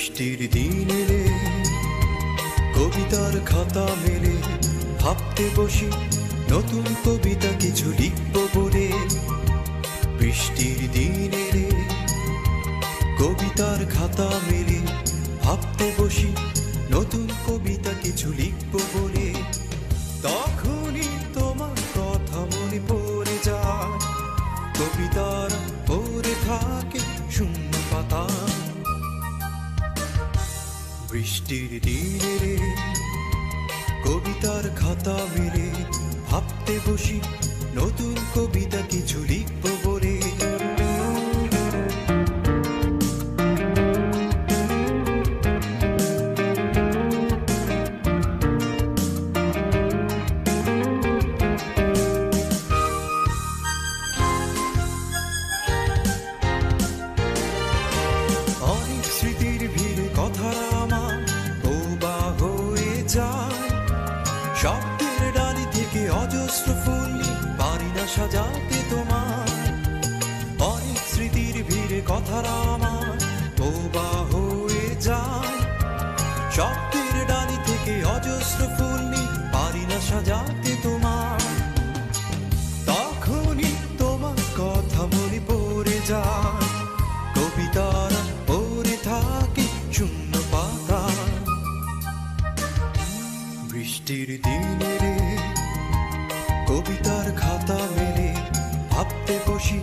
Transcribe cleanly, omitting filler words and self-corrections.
বৃষ্টির দিনে রে কবিতার খাতা মেলে ভাবতে বসি নতুন কবিতা কিছু লিখব বলে। বৃষ্টির দিনে রে কবিতার খাতা মেলে ভাবতে বসি নতুন কবিতা কিছু লিখব বলে। তখনই তোমার কথা মনে পড়ে যায়, কবিতার পড়ে থাকে শূন্য পাতা। বৃষ্টির দিনে রে কবিতার খাতা মেলে ভাবতে বসি নতুন কবিতা কিছু লিখব বলে। অনেক স্মৃতির ভিড়ে কথারা আমার বোবা হয়ে যায়, শব্দের ডালি থেকে অজস্র ফুল পারি না সাজাতে তোমার। অনেক স্মৃতির ভিড়ে কথারা আমার বোবা হয়ে যায়, শব্দের ডালি থেকে অজস্র ফুল পারি না সাজাতে তোমার। তখনই তোমার কথা মনে পড়ে যায়, কবিতার পড়ে থাকে শূন্য পাতা। বৃষ্টির দিনে রে কবিতার খাতা মেলে ভাবতে বসি